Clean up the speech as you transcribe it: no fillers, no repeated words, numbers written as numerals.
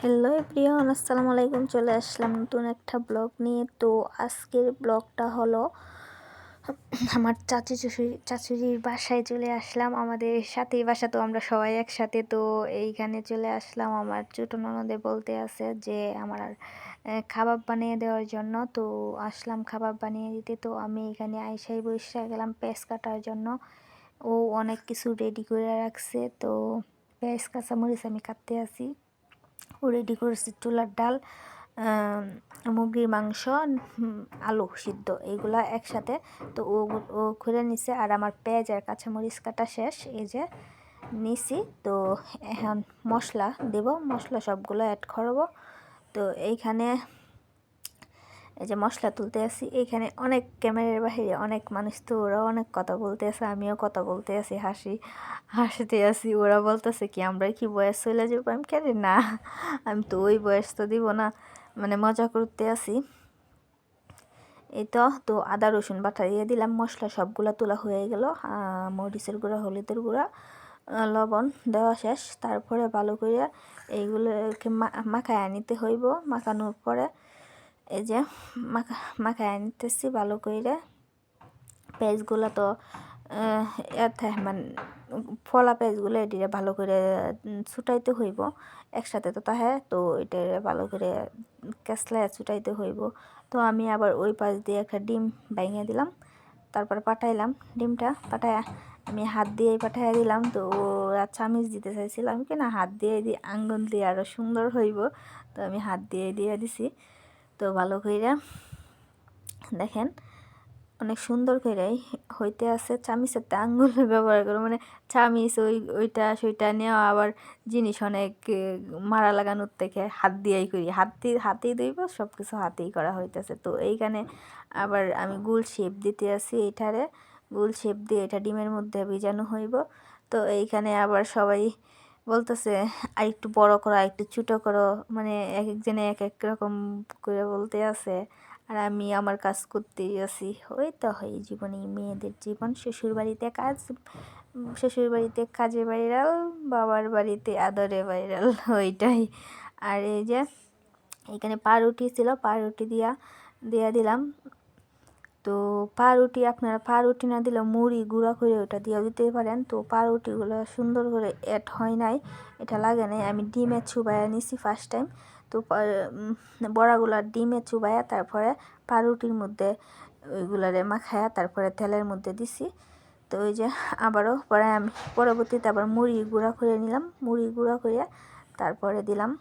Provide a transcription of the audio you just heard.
Hello everyone, আসসালামু আলাইকুম। চলে আসলাম নতুন একটা ব্লগ নিয়ে। তো আজকের ব্লগটা হলো আমার চাচুরির বাসায় চলে আসলাম। আমাদের সাথেই বাসা, তো আমরা সবাই একসাথে। তো এইখানে চলে আসলাম। আমার ছোটো ননদে বলতে আছে যে আমার কাবাব বানিয়ে দেওয়ার জন্য। তো আসলাম কাবাব বানিয়ে দিতে। তো আমি এখানে আইসাই বসে গেলাম পেঁয়াজ কাটার জন্য। ও অনেক কিছু রেডি করে রাখছে। তো পেঁয়াজ কাঁচামরিচ আমি কাটতে আসি। ও রেডি করেছি চুলার ডাল, মুরগির মাংস, আলু সিদ্ধ, এইগুলা একসাথে। তো ও খুলে নিছে। আর আমার পেঁয়াজ আর কাঁচামরিচ কাটা শেষ, এই যে নিছি। তো এখন মশলা দেব, মশলা সবগুলো অ্যাড করব। তো এইখানে এই যে মশলা তুলতে আসি। এইখানে অনেক ক্যামেরার বাহিরে অনেক মানুষ, তো ওরা অনেক কথা বলতে আছে, আমিও কথা বলতে আছি, হাসতে আছি। ওরা বলতেছে কি আমরা কি বয়স চলে যাবো? আমি কেন না, আমি তো ওই বয়স তো দিব না, মানে মজা করতে আছি। এই তো আদা রসুন বাটা দিয়ে দিলাম। মশলা সবগুলা তোলা হয়ে গেল। মরিচের গুঁড়া, হলুদের গুঁড়া, লবণ দেওয়া শেষ। তারপরে ভালো করে এইগুলোকে মাখায় নিতে হইব। মাখানোর পরে এই যে মাখায় নিতেছি ভালো করে। পেঁয়াজগুলো তো মানে ফলা পেঁয়াজগুলো এটিরে ভালো করে ছুটাইতে হইব একসাথে, তো তাহে তো এটা ভালো করে কেসলায় ছুটাইতে হইব। তো আমি আবার ওই পাশ দিয়ে একটা ডিম ভেঙে দিলাম, তারপর পাঠাইলাম। ডিমটা পাঠায় আমি হাত দিয়েই পাঠাইয়া দিলাম। তো ওরা চামিচ দিতে চাইছিলাম কি না, হাত দিয়ে আঙ্গুল দিয়ে আরও সুন্দর হইব। তো আমি হাত দিয়ে দিছি। তো ভালো করে দেখেন অনেক সুন্দর করে হইতে আছে। চামিচের আঙ্গুল ব্যবহার করো, মানে চামিচ ওইটা সেটা নেওয়া আবার জিনিস অনেক মারা লাগানোর থেকে হাত দিয়েই করি, হাতেই দইব, সব কিছু হাতেই করা হইতেছে। তো এইখানে আবার আমি গোল শেপ দিতে আছি। এইটারে গোল শেপ দিয়ে এটা ডিমের মধ্যে ভিজানো হইব। তো এইখানে আবার সবাই বলতেছে আর একটু বড় করো, আর একটু ছোটো করো, মানে এক একজনে এক এক রকম করে বলতে আছে। আর আমি আমার কাজ করতেই আছি। ওই তো হয় জীবনে, মেয়েদের জীবন। শ্বশুরবাড়িতে কাজ, শ্বশুরবাড়িতে কাজে ভাইরাল, বাবার বাড়িতে আদরে ভাইরাল, ওইটাই। আর এই যে এখানে পাউরুটি ছিল, পাউরুটি দিয়া দিলাম। তো পাউরুটি আপনারা পাউরুটি না দিলেও মুড়ি গুঁড়া করে ওটা দিয়ে দিতে পারেন। তো পাউরুটিগুলো সুন্দর করে অ্যাড হয় নাই, এটা লাগে নাই। আমি ডিমে চুবাইয়া নিছি ফার্স্ট টাইম। তো বড়াগুলা ডিমে চুবাইয়া তারপরে পাউরুটির মধ্যে ওইগুলারে মাখায়া তারপরে তেলের মধ্যে দিছি। তো ওই যে আবারও পরে আমি পরবর্তীতে আবার মুড়ি গুঁড়া করে নিলাম, মুড়ি গুঁড়া করে তারপরে দিলাম।